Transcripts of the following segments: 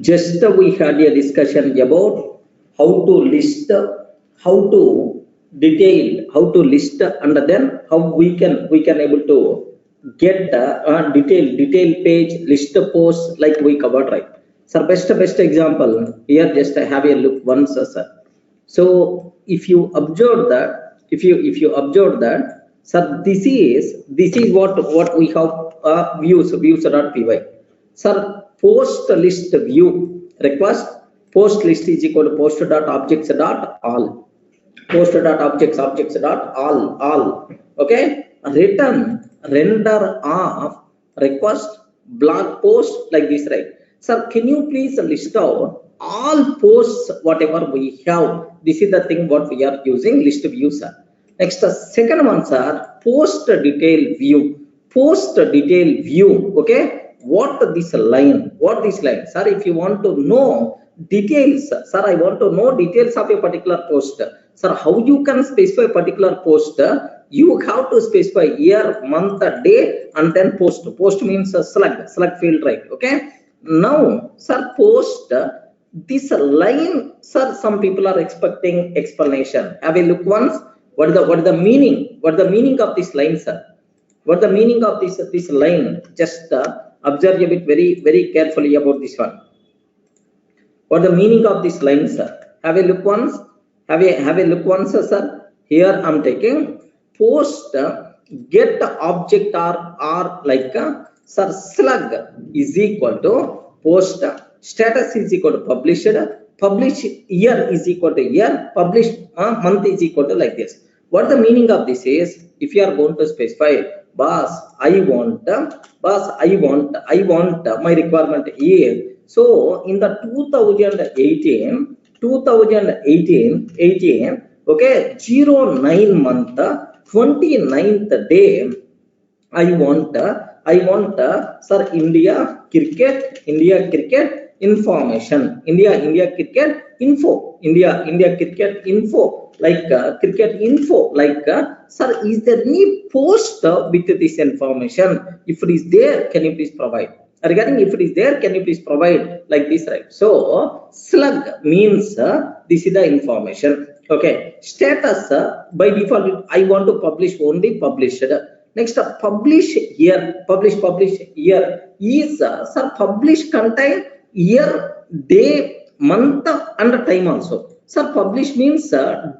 Just we had a discussion about how to list, how to how to list, and then how we can able to get a detail page list post like we covered, right? So best example here, just have a look once, sir. So if you observe that, if you observe that, sir, this is what we have, views.py. Sir, post list view request, post list is equal to post.objects.all, post.objects.all. Okay, return render of request blog post like this, right? Sir, can you please list out all posts whatever we have? This is the thing what we are using list view, sir. Next, second one, sir, post detail view. Post detail view. Okay, what this line? What this line, sir? If you want to know details, sir, I want to know details of a particular post. Sir, how you can specify a particular post? You have to specify year, month, day, and then post. Post means slug field, right? Okay. Now, sir, post this line, sir. Some people are expecting explanation. Have a look once. What is the meaning? What is the meaning of this line, sir? What the meaning of this line? Just observe a bit very carefully about this one. What the meaning of this line, sir? Have a look once. Have a look once, sir. Here I'm taking post get object or like sir, slug is equal to post status is equal to published, publish year is equal to year, publish month is equal to like this. What the meaning of this is, if you are going to specify, boss, I want my requirement is, so in the 2018, okay, 09 month, 29th day, I want sir, India cricket information, India cricket info, India cricket info, like cricket info, like sir, is there any post with this information? If it is there, can you please provide? Regarding if it is there, can you please provide like this, right? So slug means this is the information. Okay, status by default I want to publish only published. Next, publish year, publish year is sir, publish contain year, day, month, and time also. Sir, publish means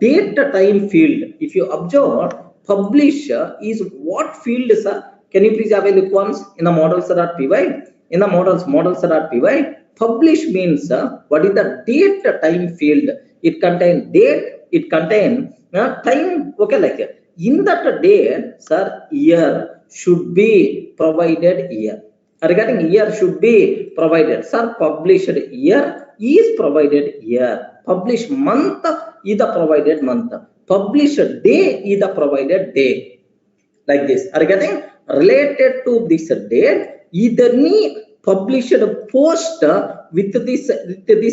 date, time field. If you observe, publish is what field, sir? Can you please have a look once in the models.py? In the models.py, publish means what is the date, time field? It contains date, it contains time. Okay, like that. In that day, sir, year should be provided here. Regarding year should be provided. Sir, published year is provided here. Published month is the provided month. Published day is the provided day. Like this. Regarding related to this date, either any published post with this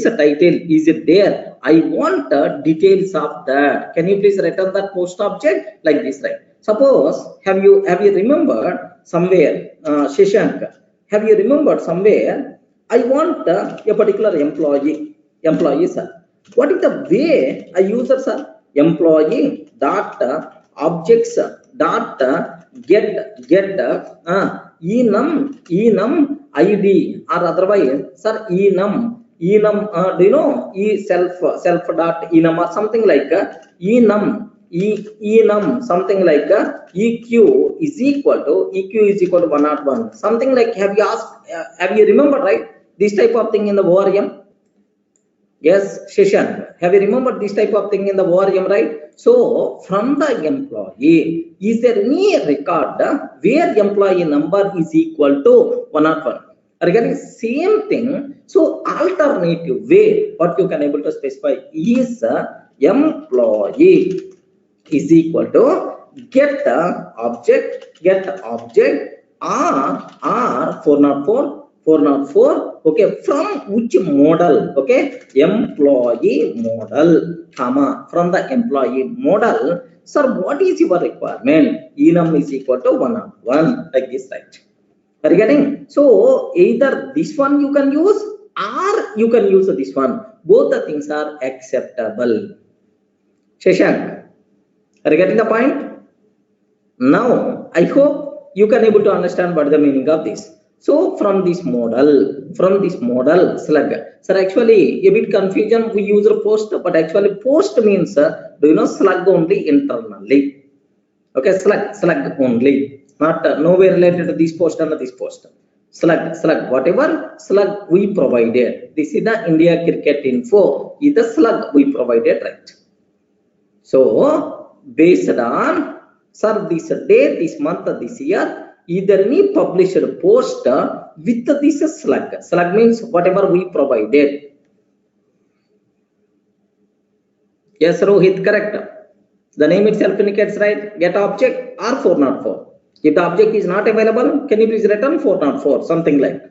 title is it there? I want details of that. Can you please return that post object like this, right? Suppose have you remembered somewhere, Shashank? Have you remembered somewhere? I want a particular employee, sir. What is the way I use it, sir? Employee dot objects dot get enum id, or otherwise, sir, enum do you know self dot enum or something like enum something like eq is equal to 101, something like. Have you remembered, right, this type of thing in the ORM? Yes, Shashank, have you remembered this type of thing in the ORM, right? So from the employee, is there any record where employee number is equal to 101? Regarding same thing, so alternative way what you can able to specify is employee is equal to get object or 404, okay, from which model? Okay, employee model, comma, from the employee model. Sir, what is your requirement? Enum is equal to 101, like this, right? Regarding, so either this one you can use or you can use this one. Both the things are acceptable. Shashank, are you getting the point? Now, I hope you can able to understand what the meaning of this. So, from this model, slug. Sir, actually, a bit confusion. We use a post, but actually, post means do you know slug only internally? Okay, slug only, not nowhere related to this post and this post. Slug, whatever slug we provided. This is the India cricket info. Is the slug we provided, right? So, based on, sir, this day, this month, this year, either any published post with this slug. Slug means whatever we provided. Yes, Rohit, correct. The name itself indicates, right? Get object or 404. If the object is not available, can you please return 404, something like.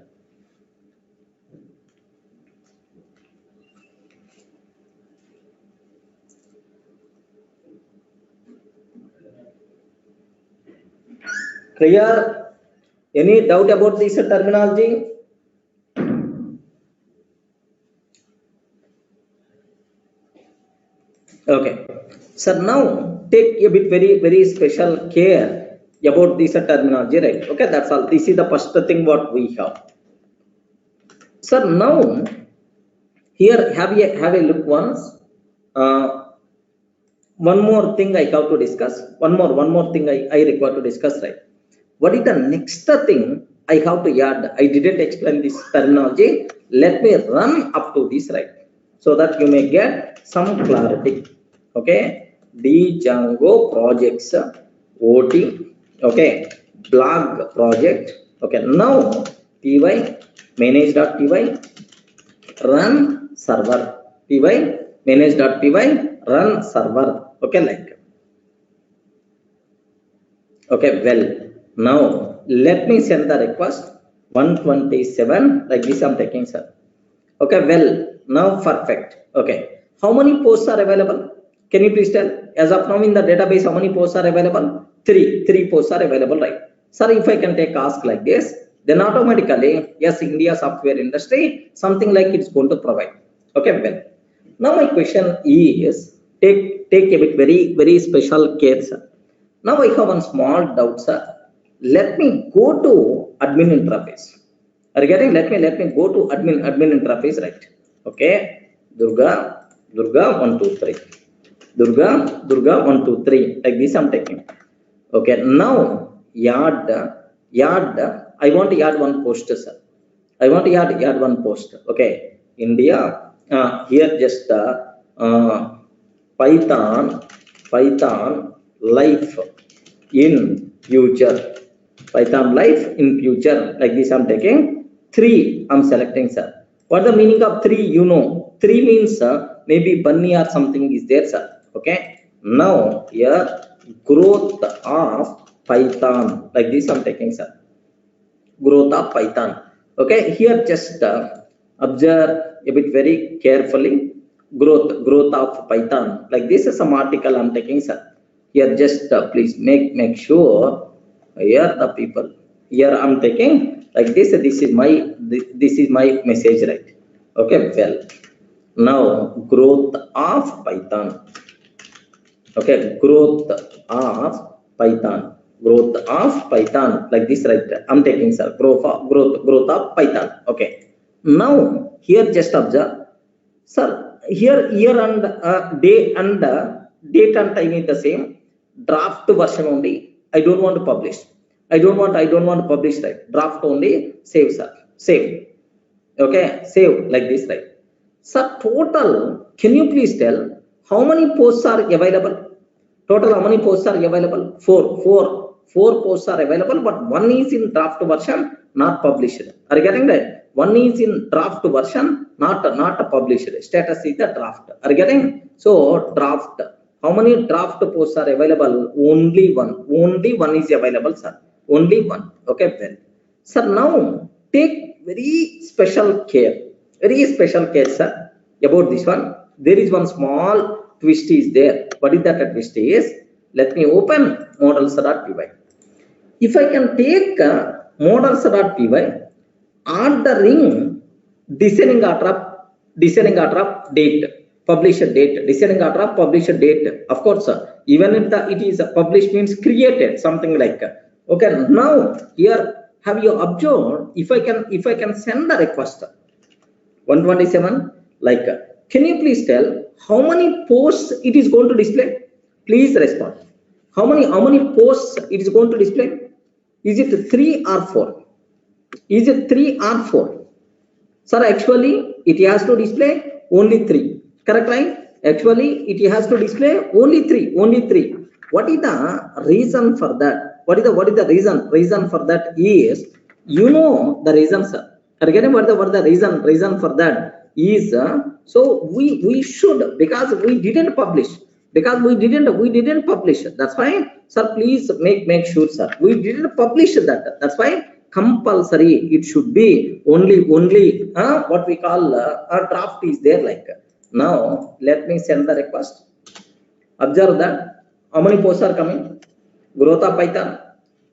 Clear? Any doubt about this terminology? Okay. So now take a bit very special care about this terminology, right? Okay, that's all. This is the first thing what we have. So now here have a look once. One more thing I have to discuss. One more thing I require to discuss, right? What is the next thing I have to add? I didn't explain this terminology. Let me run up to this, right? So that you may get some clarity. Okay, Django projects, OT, okay, blog project. Okay, now py manage.py run server, py manage.py run server. Okay, like, okay, well, now let me send the request 127 like this. I'm taking, sir. Okay, well, now perfect. Okay, how many posts are available? Can you please tell? As of now in the database, how many posts are available? Three posts are available, right? Sir, if I can take ask like this, then automatically, yes, India software industry, something like it's going to provide. Okay, well, now my question is, take a bit very special care, sir. Now I have one small doubt, sir. Let me go to admin interface. Are you getting? Let me go to admin interface, right? Okay, Durga 123, Durga 123, like this I'm taking. Okay, now yard. I want to add one post, sir. I want to add one post. Okay, India. Here just Python life in future. Python life in future, like this I'm taking. 3 I'm selecting, sir. What the meaning of 3? You know, 3 means maybe bunny or something is there, sir. Okay, now here growth of Python, like this I'm taking, sir. Growth of Python. Okay, here just observe a bit very carefully. Growth of Python, like this is some article I'm taking, sir. Here just please make sure. Here the people, here I'm taking like this. This is my message, right? Okay, well, now growth of Python. Okay, growth of Python, like this, right? I'm taking, sir, growth of Python. Okay, now here just observe, sir. Here year and day and date and time is the same. Draft version only. I don't want to publish. I don't want to publish, right? Draft only. Save, sir. Save. Okay, save like this, right? Sir, total. Can you please tell how many posts are available? Total, how many posts are available? Four posts are available, but one is in draft version, not published. Are you getting that? One is in draft version, not published. Status is the draft. Are you getting? So draft. How many draft posts are available? Only one. Only one is available, sir. Only one. Okay, well, sir. Now take very special care. Very special care, sir. About this one, there is one small twist is there. What is that twist is? Let me open models.py. If I can take models.py, ordering descending order of date, published date, descending order of published date. Of course, even if it is published means created, something like. Okay, now here have you observed? If I can send the request 127, like, can you please tell how many posts it is going to display? Please respond. How many posts it is going to display? Is it 3 or 4? Is it 3 or 4? Sir, actually it has to display only 3. Correct, right? Actually it has to display only 3. Only 3. What is the reason for that? What is the reason? Reason for that is, you know the reason, sir. Again, what the reason for that is, so we should, because we didn't publish, that's why, sir, please make sure, sir, we didn't publish that. That's why compulsory it should be only what we call a draft is there. Like, now let me send the request. Observe that how many posts are coming. Growth of Python,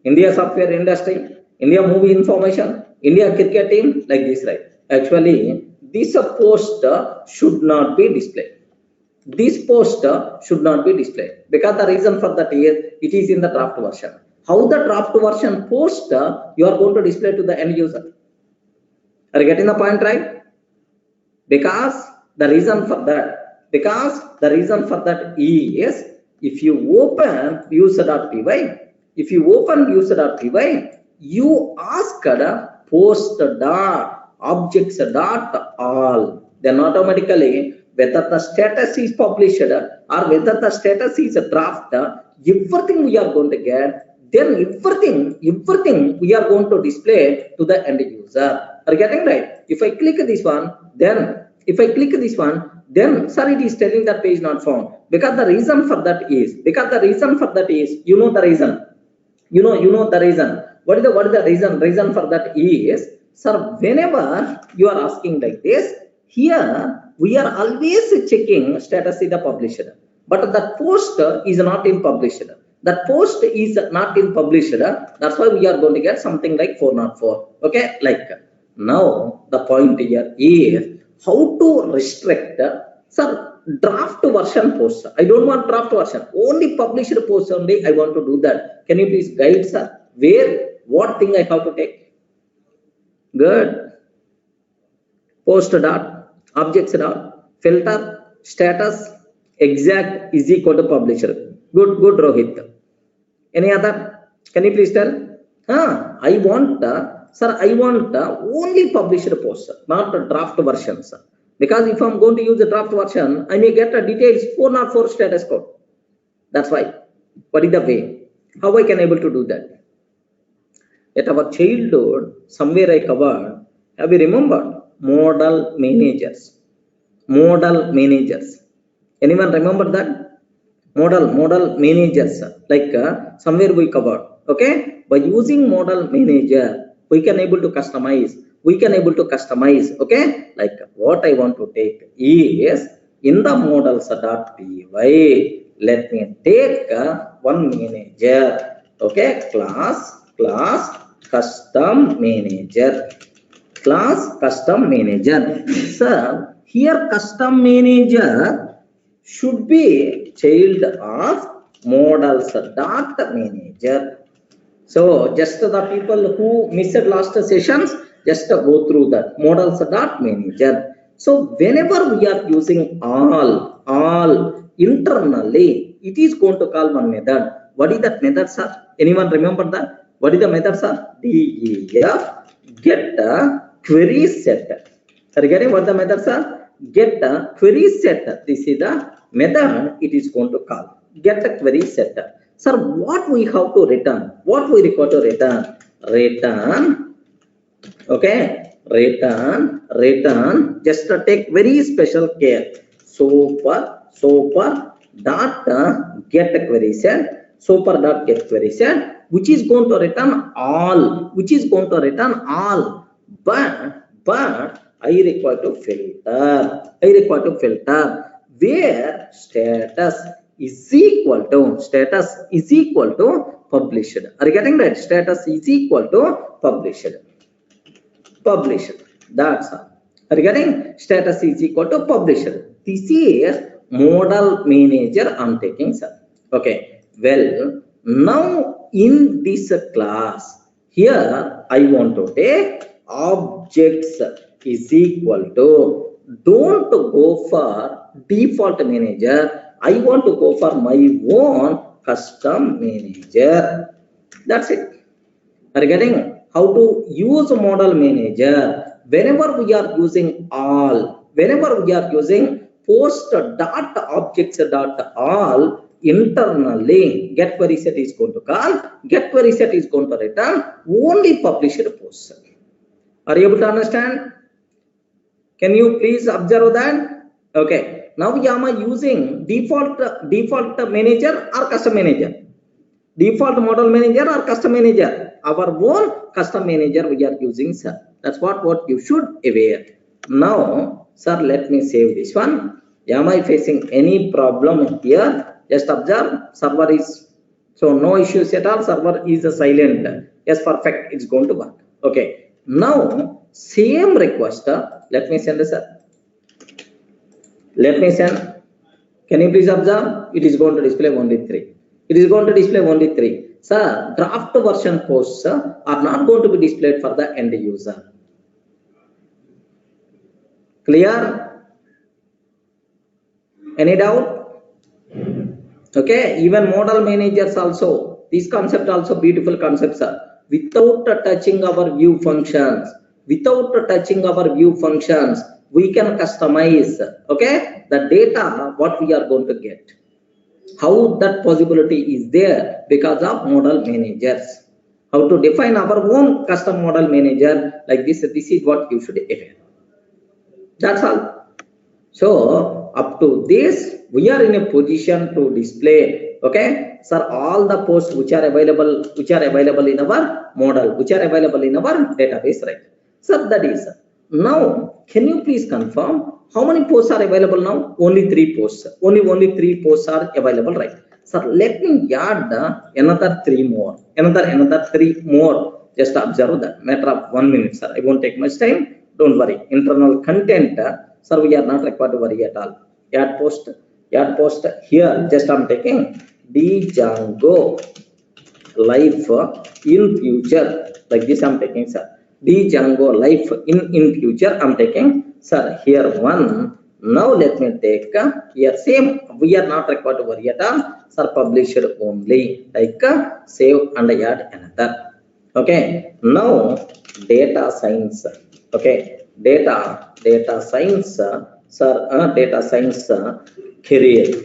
India software industry, India movie information, India cricket team, like this, right? Actually this post should not be displayed. This post should not be displayed, because the reason for that is it is in the draft version. How the draft version post you are going to display to the end user? Are you getting the point, right? Because the reason for that is, if you open user.py, you ask post dot objects dot all, then automatically whether the status is published or whether the status is a draft, everything we are going to get, then everything we are going to display to the end user. Are you getting right? If I click this one, then sir, it is telling that page not found, because the reason for that is, you know the reason. What is the reason for that is, sir, whenever you are asking like this, here we are always checking status is the published, but that post is not in published. That's why we are going to get something like 404. Okay, like, now the point here is how to restrict, sir, draft version posts. I don't want draft version, only published posts only I want to do that. Can you please guide, sir, where, what thing I have to take? Good. Post dot objects dot filter status exact is equal to publisher. Good Rohit. Any other? Can you please tell? I want only published posts, not the draft versions. Because if I'm going to use the draft version, I may get the details 404 status code. That's why. What is the way? How I can able to do that? At our childhood, somewhere I covered. Have you remembered model managers? Anyone remember that? Model managers, like, somewhere we covered. Okay, by using model manager we can able to customize. Okay, like, what I want to take is, in the models.py, let me take one manager. Okay, class custom manager. Sir, here custom manager should be child of models.manager. So just the people who missed last sessions, just go through that models.manager. So whenever we are using all internally, it is going to call one method. What is that method, sir? Anyone remember that? What is the method, sir? Def get query set. Are you getting what the method, sir? Get query set. This is the method it is going to call. Get a query set. Sir, what we have to return? What we require to return? Return. Okay. Return. Just take very special care. Super dot get query set. Super dot get query set, which is going to return all. But I require to filter. Where status is equal to published. Are you getting that? Status is equal to published. That's all. Regarding status is equal to publisher. This is model manager I'm taking, sir. Okay. Well, now in this class, here I want to take objects is equal to, don't go for default manager. I want to go for my own custom manager. That's it. Regarding how to use model manager, whenever we are using all, whenever we are using post dot objects dot all, internally get query set is going to call, get query set is going to return only published posts. Are you able to understand? Can you please observe that? Okay, now am I using default manager or custom manager? Default model manager or custom manager? Our own custom manager we are using, sir. That's what you should aware. Now, sir, let me save this one. Am I facing any problem here? Just observe. Server is, so no issues at all. Server is silent. Yes, perfect. It's going to work. Okay. Now, same request. Let me send this, sir. Let me send. Can you please observe? It is going to display only 3. It is going to display only 3. Sir, draft version posts are not going to be displayed for the end user. Clear? Any doubt? Okay, even model managers also, this concept also beautiful concept, sir. Without touching our view functions, we can customize, okay, the data what we are going to get. How that possibility is there? Because of model managers. How to define our own custom model manager like this? This is what you should aware. That's all. So up to this, we are in a position to display, okay, sir, all the posts which are available in our model, which are available in our database, right? Sir, that is. Now, can you please confirm how many posts are available now? Only 3 posts. Only 3 posts are available, right? Sir, let me add another 3 more. Another 3 more. Just observe that. Matter of 1 minute, sir. I won't take much time. Don't worry. Internal content, sir, we are not required to worry at all. Add post. Here, just I'm taking Django life in future. Like this I'm taking, sir. Django life in future I'm taking, sir. Here one. Now let me take here same. We are not required to worry at all, sir. Publisher only. Like save and add another. Okay. Now data science. Okay. Data science, sir. Data science career.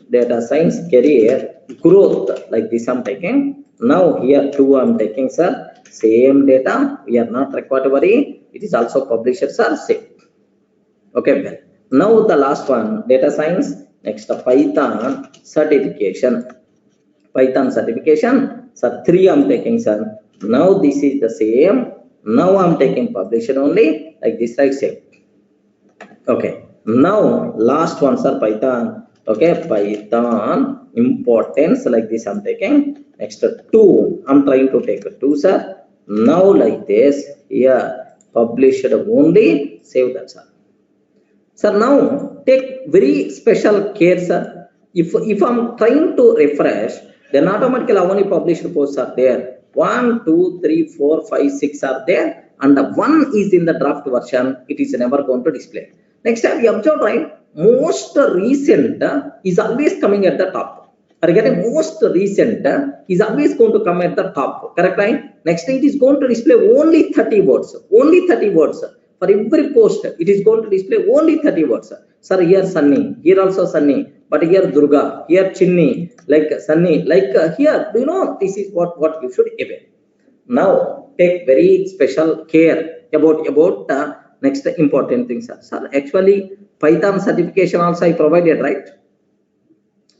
Data science career growth. Like this I'm taking. Now here 2 I'm taking, sir. Same data, we are not required to worry. It is also publishers are same. Okay, well, now the last one, data science. Next, Python certification. So 3 I'm taking, sir. Now this is the same. Now I'm taking publisher only, like this, right? Same. Okay. Now last one, sir, Python. Okay, Python importance, like this I'm taking. Next 2, I'm trying to take 2, sir. Now like this, here published only, save that, sir. Sir, now take very special care, sir. If I'm trying to refresh, then automatically how many published posts are there? 1, 2, 3, 4, 5, 6 are there, and the 1 is in the draft version. It is never going to display. Next time you observe, right? Most recent is always coming at the top. Are getting most recent is always going to come at the top. Correct, right? Next it is going to display only 30 words. Only 30 words. For every post, it is going to display only 30 words. Sir, here Sunny, here also Sunny, but here Durga, here Chinni, like Sunny, like here. Do you know, this is what you should aware. Now take very special care about next important things, sir. Sir, actually Python certification also I provided, right?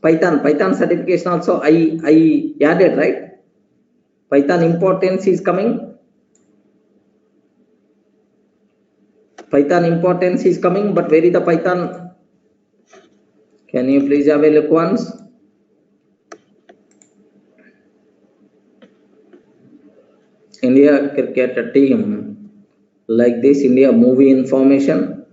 Python certification also I added, right? Python importance is coming. Python importance is coming, but where is the Python? Can you please have a look once? India cricket team. like this India movie information.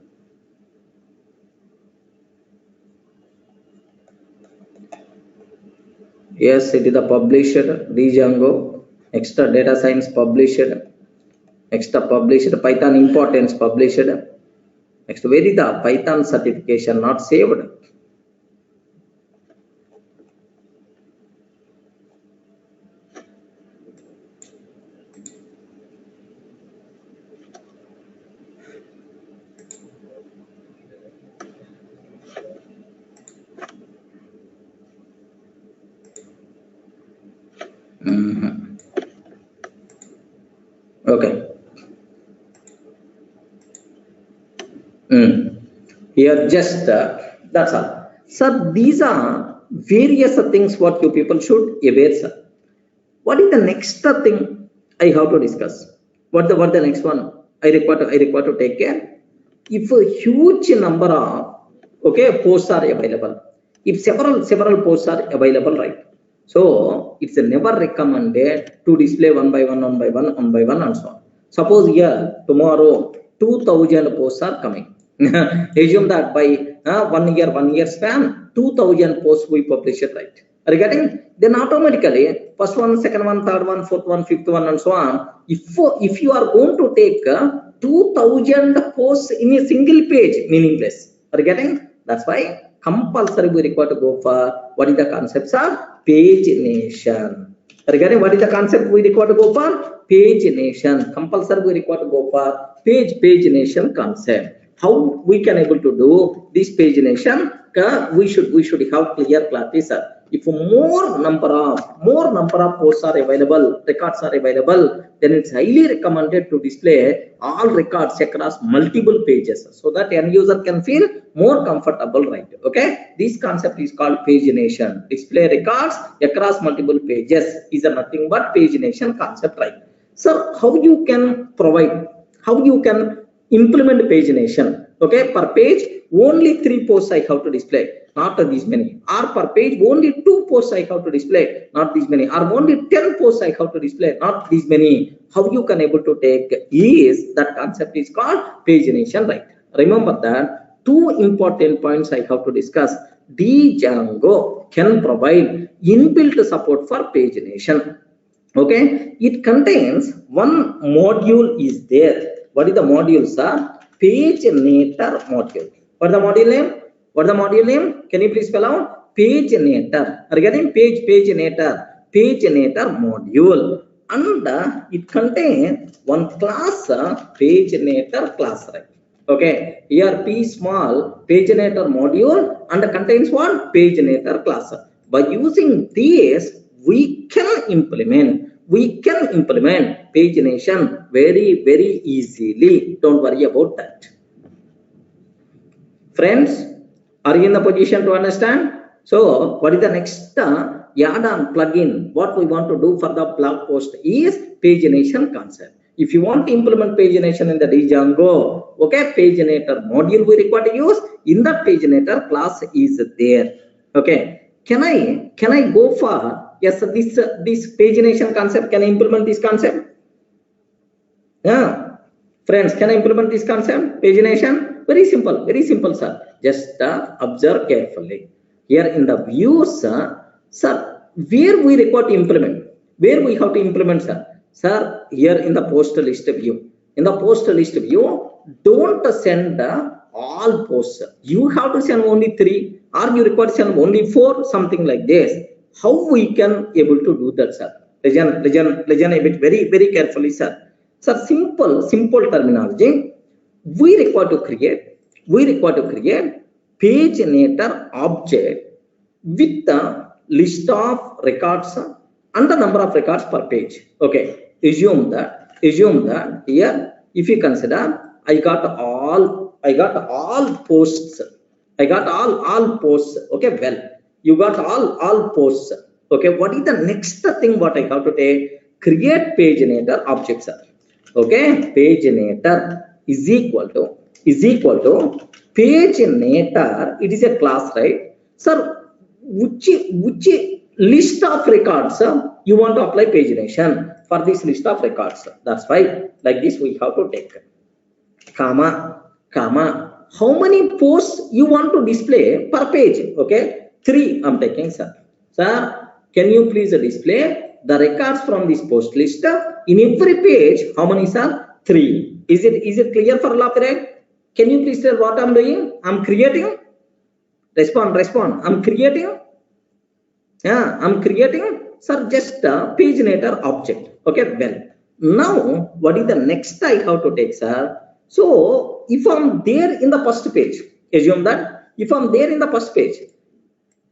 Yes, it is the published Django, extra data science published, extra published Python importance published, next where is the Python certification not saved. Okay. Here just that's all, sir. These are various things what you people should aware, sir. What is the next thing I have to discuss? What the next one I require to take care? If a huge number of posts are available, if several posts are available, right? So it's never recommended to display one by one and so on. Suppose here tomorrow 2000 posts are coming. Assume that by 1 year span 2000 posts we publish it, right? Are you getting? Then automatically first one, second one, third one, fourth one, fifth one and so on. If you are going to take 2000 posts in a single page, meaningless. Are you getting? That's why compulsory we require to go for what is the concepts of pagination. Are you getting? What is the concept we require to go for? Pagination. Compulsory we require to go for pagination concept. How we can able to do this pagination? We should have clear clarity, sir. If more number of posts are available, records are available, then it's highly recommended to display all records across multiple pages so that end user can feel more comfortable, right? Okay, this concept is called pagination. Display records across multiple pages is a nothing but pagination concept, right? So how you can provide, how you can implement pagination? Okay, per page only 3 posts I have to display, not these many. Or per page only 2 posts I have to display, not these many. Or only 10 posts I have to display, not these many. How you can able to take is that concept is called pagination, right? Remember that 2 important points I have to discuss. Django can provide inbuilt support for pagination. Okay, it contains one module is there. What is the module, sir? PageNator module. What is the module name? What is the module name? Can you please spell out? PageNator. Are you getting? PageNator module. And it contains one class, PageNator class, right? Okay, here P small PageNator module and contains one PageNator class. By using this, we can implement pagination very easily. Don't worry about that. Friends, are you in the position to understand? So what is the next add-on plugin? What we want to do for the blog post is pagination concept. If you want to implement pagination in the Django, okay, paginator module we require to use. In the paginator class is there. Okay, can I go for yes this pagination concept? Can I implement this concept? Yeah, friends, can I implement this concept? Pagination, very simple, sir. Just observe carefully. Here in the views, sir, where we require to implement, where we have to implement, sir. Sir, here in the post list view. In the post list view, don't send all posts. You have to send only 3, or you require to send only 4, something like this. How we can able to do that, sir? Listen a bit very carefully, sir. Sir, simple terminology. We require to create paginator object with the list of records and the number of records per page. Okay. Assume that here, if you consider I got all posts. I got all posts. Okay, well, you got all posts. Okay, what is the next thing what I have to take? Create paginator object, sir. Okay, paginator is equal to paginator. It is a class, right? Sir, which list of records you want to apply pagination for this list of records? That's why like this we have to take. comma. How many posts you want to display per page? Okay, 3 I'm taking, sir. Sir, can you please display the records from this post list in every page? How many, sir? 3. Is it clear for all period? Can you please tell what I'm doing? I'm creating. Respond. I'm creating. Yeah, I'm creating, sir, just a page nature object. Okay, well, now what is the next I have to take, sir? So if I'm there in the first page, assume that if I'm there in the first page,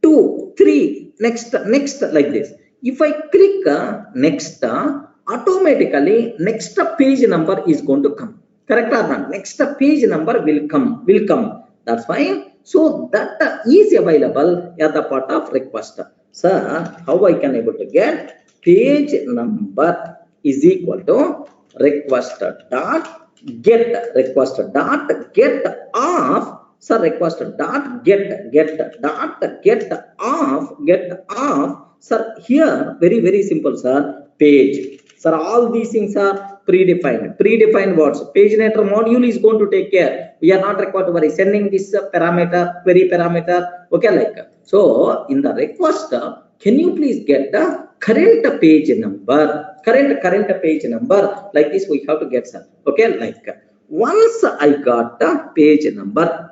2, 3, next, like this. If I click next, automatically next page number is going to come. Correct or not? Next page number will come. That's fine. So that is available at the part of request. Sir, how I can able to get page number is equal to request dot get of, sir, request dot get of, sir. Here very simple, sir. Page, sir, all these things are predefined words. Page nature module is going to take care. We are not required to worry sending this parameter, query parameter. Okay, like so in the request, can you please get the current page number, current page number, like this we have to get, sir. Okay, like once I got the page number,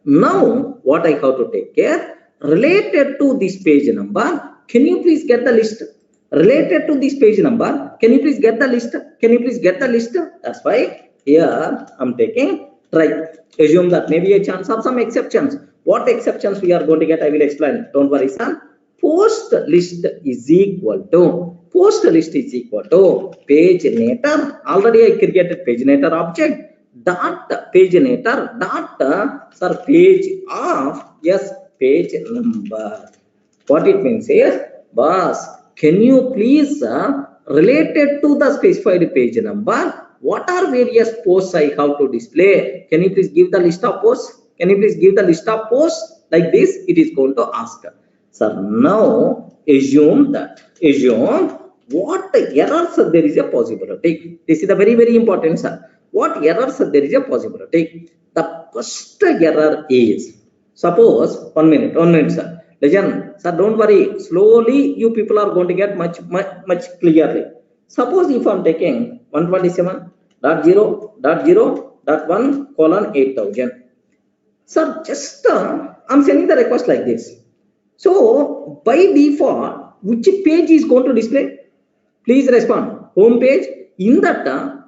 now what I have to take care, related to this page number, can you please get the list? Related to this page number, can you please get the list? That's why here I'm taking try. Assume that maybe a chance of some exceptions. What exceptions we are going to get, I will explain. Don't worry, son. Post list is equal to page nature. Already I created page nature object. Dot page nature dot sir page of, yes, page number. What it means is, boss, can you please related to the specified page number, what are various posts I have to display? Can you please give the list of posts? Like this it is going to ask. Sir, now assume what errors there is a possibility. This is the very important, sir. What errors there is a possibility? The first error is, suppose, 1 minute, sir. Legend, sir, don't worry. Slowly, you people are going to get much clearly. Suppose if I'm taking 127.0.0.1:8000. Sir, just I'm sending the request like this. So by default, which page is going to display? Please respond. Home page. In the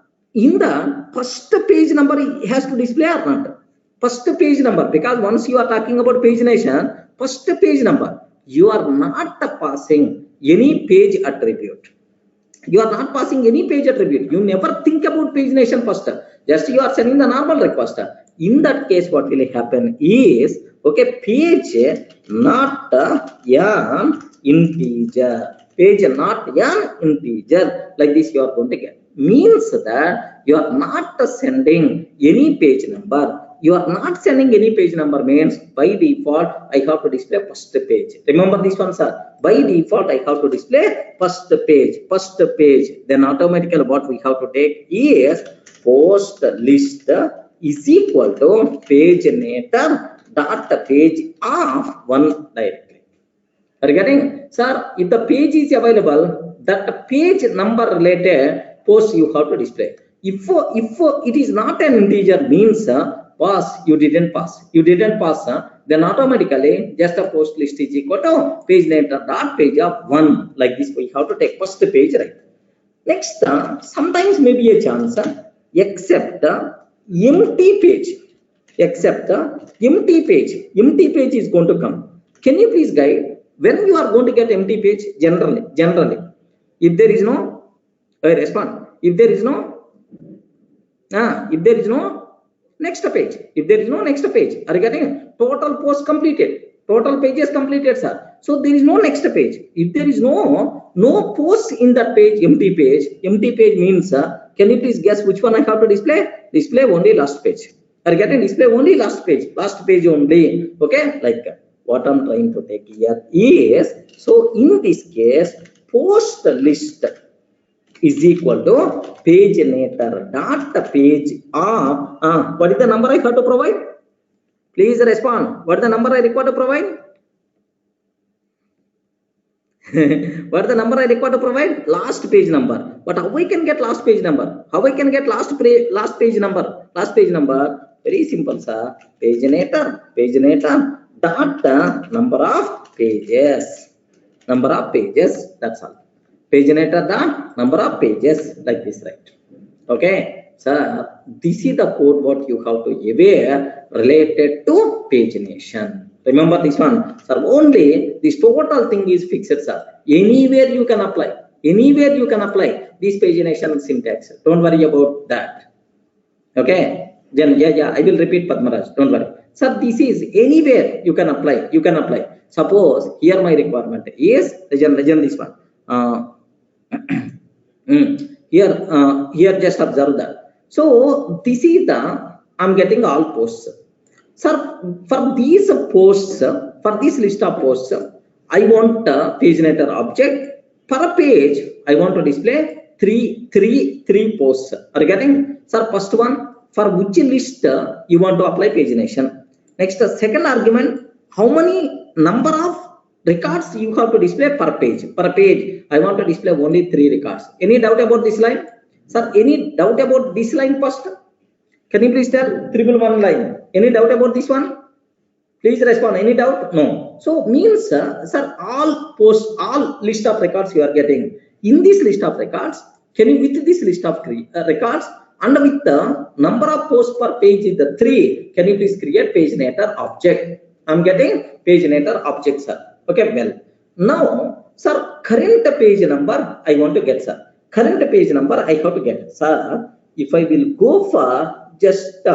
first page number it has to display or not? First page number, because once you are talking about pagination, first page number, you are not passing any page attribute. You never think about pagination first. Just you are sending the normal request. In that case, what will happen is, okay, page not an integer. Like this you are going to get. Means that you are not sending any page number. Means by default I have to display first page. Remember this one, sir. By default I have to display first page. Then automatically what we have to take is post list is equal to page nature dot page of one directory. Are you getting? Sir, if the page is available, that page number related post you have to display. If it is not an integer, means you didn't pass, then automatically just a post list is equal to page nature dot page of one. Like this we have to take first page, right? Next, sometimes maybe a chance except empty page. Empty page is going to come. Can you please guide when you are going to get empty page? Generally, if there is no respond, if there is no next page, are you getting? Total post completed, total pages completed, sir. So there is no next page. If there is no post in that page, empty page means can you please guess which one I have to display? Display only last page. Are you getting? Display only last page only. Okay, like what I'm trying to take here is, so in this case, post list is equal to paginator dot page of what is the number I have to provide? Please respond. What is the number I require to provide? What is the number I require to provide? Last page number. But how I can get last page number? How I can get last page number? Last page number. Very simple, sir. Paginator dot number of pages. Number of pages. That's all. Paginator dot number of pages, like this, right? Okay, sir. This is the code what you have to aware related to pagination. Remember this one, sir. Only this total thing is fixed, sir. Anywhere you can apply. Anywhere you can apply this pagination syntax. Don't worry about that. Okay. Then yeah. I will repeat, Padmaraj. Don't worry, sir. This is anywhere you can apply. You can apply. Suppose here my requirement is legend this one. Here just observe that. So this is the I'm getting all posts. Sir, for these posts, for this list of posts, I want a paginator object. Per page, I want to display three posts. Are you getting? Sir, first one, for which list you want to apply pagination. Next, second argument, how many number of records you have to display per page. Per page, I want to display only 3 records. Any doubt about this line? Sir, any doubt about this line first? Can you please tell? 111 line. Any doubt about this one? Please respond. Any doubt? No. So means, sir, all posts, all list of records you are getting. In this list of records, can you with this list of records and with the number of posts per page is the 3, can you please create paginator object? I'm getting paginator object, sir. Okay, well. Now, sir, current page number I want to get, sir. Current page number I have to get. Sir, if I will go for just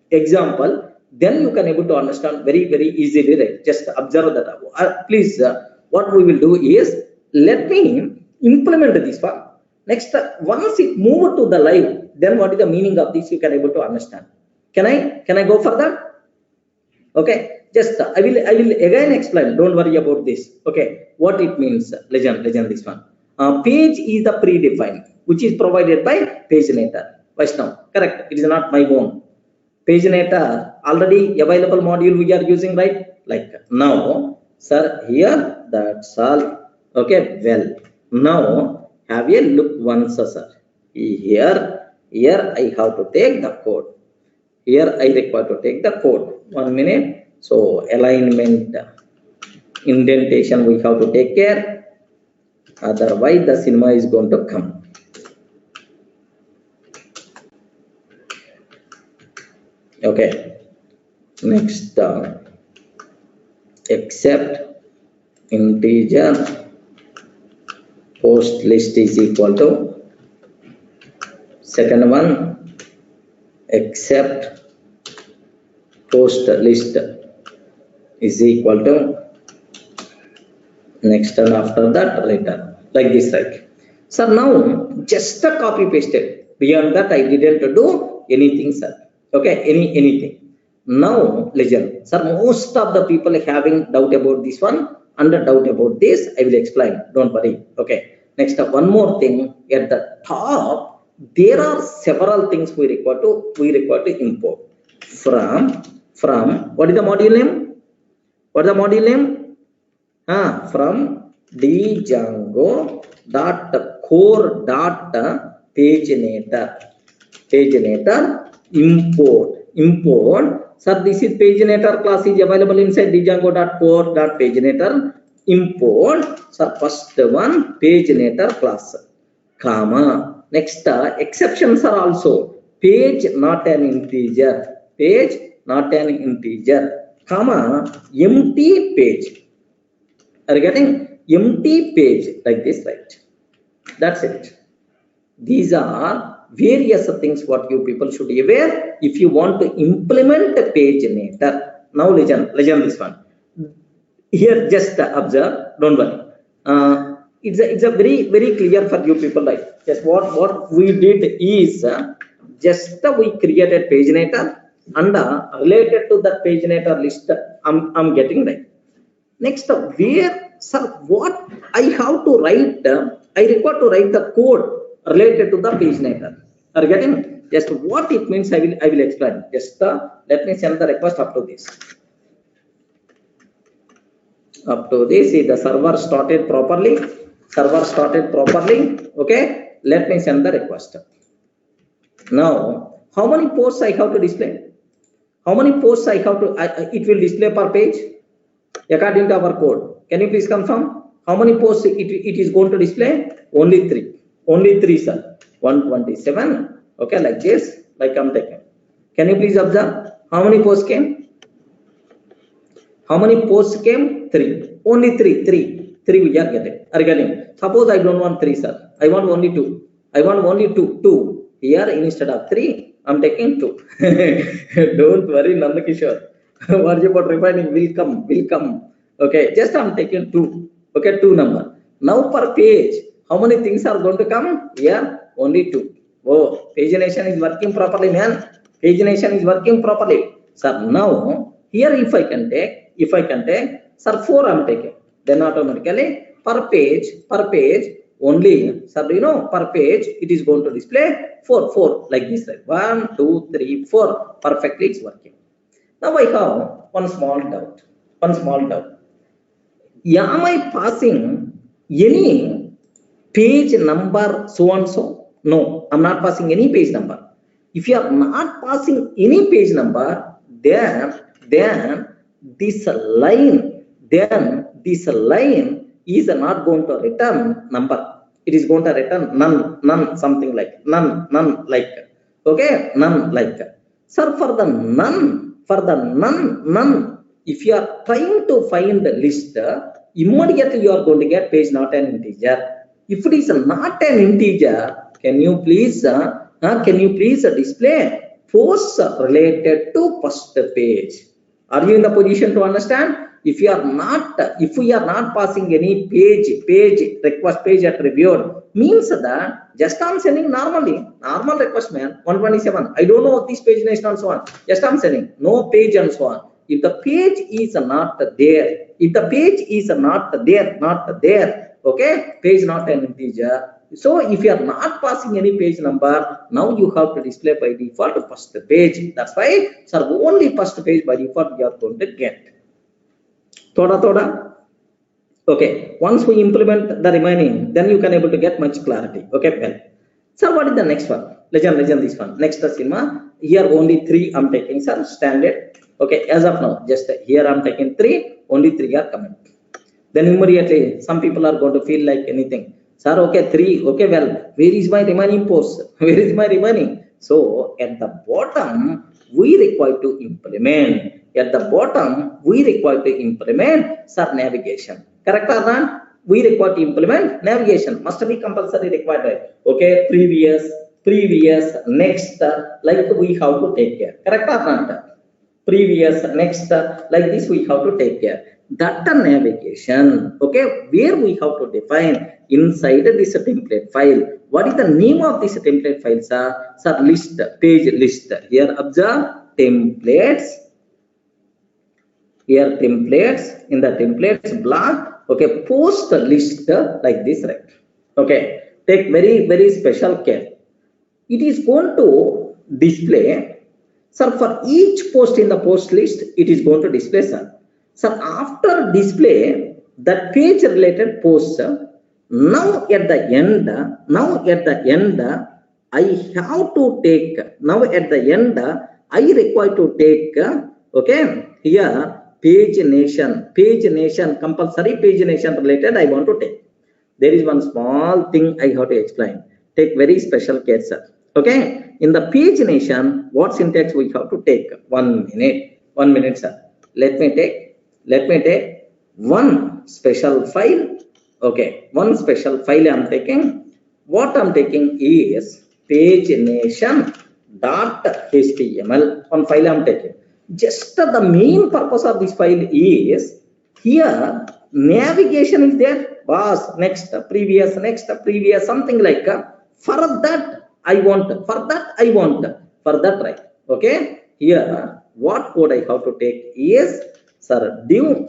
example, then you can able to understand very easily, right? Just observe that. Please, what we will do is, let me implement this one. Next, once it move to the live, then what is the meaning of this? You can able to understand. Can I go further? Okay. Just I will again explain. Don't worry about this. Okay. What it means? Legend this one. Page is the predefined, which is provided by paginator. Vaishnav, correct? It is not my own. Paginator already available module we are using, right? Like now, sir, here that's all. Okay, well, now have a look once, sir. Here I have to take the code. Here I require to take the code. 1 minute. So alignment, indentation we have to take care. Otherwise, the cinema is going to come. Okay. Next, except integer post list is equal to. Second one, except post list is equal to. Next, and after that, return. Like this, right? So now, just a copy pasted. Beyond that, I didn't do anything, sir. Okay, anything. Now, legend. Sir, most of the people having doubt about this one and doubt about this, I will explain. Don't worry. Okay. Next, one more thing. At the top, there are several things we require to import from what is the module name? What is the module name? From Django core paginator import. Sir, this is paginator class is available inside Django core.paginator import. Sir, first one paginator class, comma. Next, exceptions are also page not an integer, comma, empty page. Are you getting? Empty page, like this, right? That's it. These are various things what you people should be aware if you want to implement a paginator. Now, legend this one. Here, just observe. Don't worry. It's a very clear for you people, right? Just what we did is just we created paginator and related to that paginator list. I'm getting right. Next, where, sir, what I have to write? I require to write the code related to the paginator. Are you getting? Just what it means, I will explain. Just let me send the request up to this. Up to this, see the server started properly. Server started properly. Okay, let me send the request. Now, how many posts I have to display? How many posts I have to? It will display per page according to our code. Can you please confirm? How many posts it is going to display? Only 3. Only 3, sir. 127. Okay, like this, like I'm taking. Can you please observe? How many posts came? How many posts came? 3. Only 3. 3 we are getting. Are getting. Suppose I don't want 3, sir. I want only 2. I want only 2. 2. Here instead of 3, I'm taking 2. Don't worry, Nandakishore. Worry about refining will come. Okay, just I'm taking 2. Okay, 2 number. Now per page, how many things are going to come? Here only 2. Oh, pagination is working properly, man. Pagination is working properly. Sir, now here if I can take, sir, 4 I'm taking. Then automatically per page only, sir, per page it is going to display 4 like this, right? 1, 2, 3, 4. Perfectly it's working. Now I have one small doubt. Am I passing any page number so and so? No, I'm not passing any page number. If you are not passing any page number, then this line is not going to return number. It is going to return none, something like none like. Okay, none like. Sir, for the none, if you are trying to find the list, immediately you are going to get page not an integer. If it is not an integer, can you please display posts related to first page? Are you in the position to understand? If we are not passing any page request, page attribute, means that just I'm sending normal request, man. 127. I don't know this page nation and so on. Just I'm sending no page and so on. If the page is not there, okay, page not an integer. So if you are not passing any page number, now you have to display by default first page. That's why, sir, only first page by default you are going to get. Thoda. Okay, once we implement the remaining, then you can able to get much clarity. Okay, well. Sir, what is the next one? Legend, this one. Next cinema. Here only 3 I'm taking, sir, standard. Okay, as of now, just here I'm taking 3, only 3 are coming. Then immediately, some people are going to feel like anything. Sir, okay, 3, okay, well, where is my remaining post? Where is my remaining? So, at the bottom, we require to implement. Sir, navigation. Correct or not? We require to implement navigation. Must be compulsory required, right? Okay, previous, next, like we have to take care. Correct or not? Previous, next, like this we have to take care. That navigation, okay, where we have to define inside this template file. What is the name of this template file, sir? Sir, list, page list. Here observe templates. Here templates, in the templates block, okay, post list like this, right? Okay, take very special care. It is going to display, sir, for each post in the post list, it is going to display, sir. So after display that page related posts, now at the end, I have to take, I require to take, okay, here pagination, compulsory pagination related I want to take. There is one small thing I have to explain. Take very special care, sir. Okay, in the pagination, what syntax we have to take? 1 minute, sir. Let me take one special file. Okay, one special file I'm taking. What I'm taking is pagination.html. One file I'm taking. Just the main purpose of this file is here navigation is there. Boss, next, previous, something like for that I want, right? Okay, here what code I have to take is, sir, div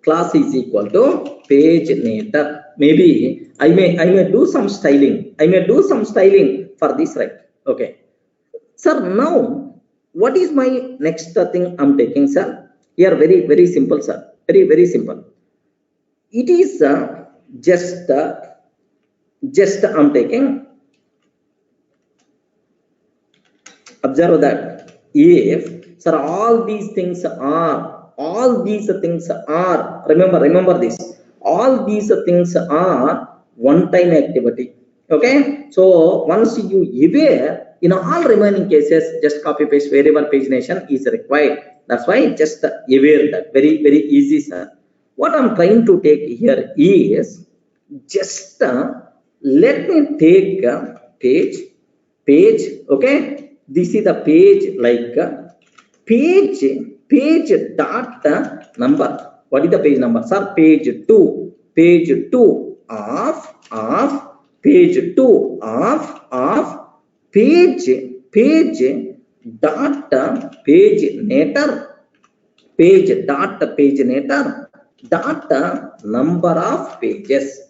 class is equal to paginator. maybe I may do some styling. I may do some styling for this, right? Okay. Sir, now what is my next thing I'm taking, sir? Here, very simple, sir. Very simple. It is just I'm taking. Observe that if, sir, all these things are remember this, all these things are one time activity. Okay, so once you aware, in all remaining cases, just copy paste variable pagination is required. That's why just aware that. Very easy, sir. What I'm trying to take here is just let me take page. Okay, this is the page, like page dot number. What is the page number, sir? Page 2 of page 2 of page dot page dot number of pages.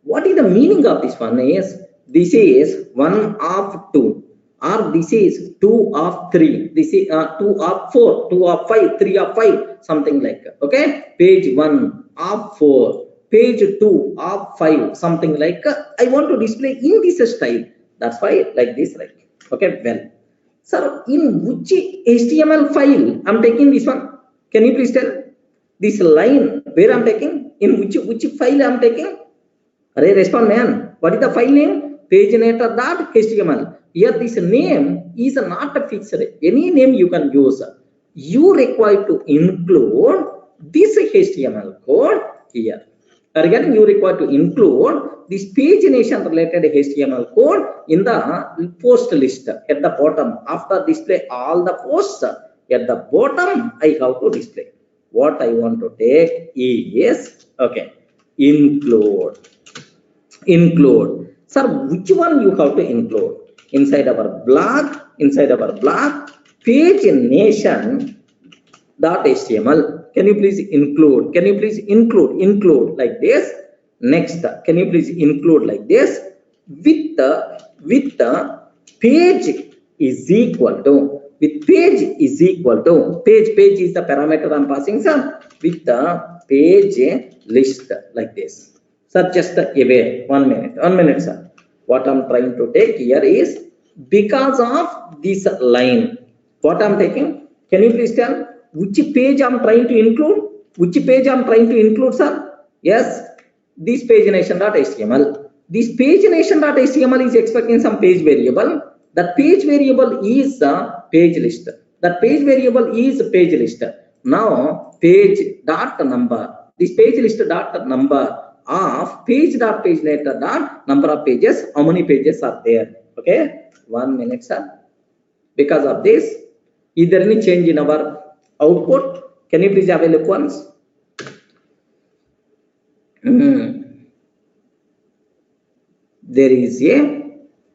What is the meaning of this one is, this is 1 of 2, or this is 2 of 3, this is 2 of 4, 2 of 5, 3 of 5, something like that. Okay, page 1 of 4, page 2 of 5, something like I want to display in this style. That's why like this, right? Okay, well, sir, in which HTML file I'm taking this one? Can you please tell? This line where I'm taking, in which file I'm taking? Array, respond, man. What is the file name? Paginator.html. Here this name is not fixed. Any name you can use. You require to include this HTML code here. Again, you require to include this pagination related HTML code in the post list at the bottom. After display all the posts, at the bottom I have to display. What I want to take is, okay, include. Sir, which one you have to include? Inside our blog, pagination.html. Can you please include? Like this? Next, can you please include like this? With the page is equal to, page is the parameter I'm passing, sir. With the page list like this. Sir, just aware. 1 minute, sir. What I'm trying to take here is, because of this line, what I'm taking, can you please tell which page I'm trying to include? Sir? Yes, this pagination.html. This pagination.html is expecting some page variable. That page variable is the page list. Now, page dot number. This page list dot number of page.pagenator dot number of pages. How many pages are there? Okay, 1 minute, sir. Because of this, is there any change in our output? Can you please have a look once? There is a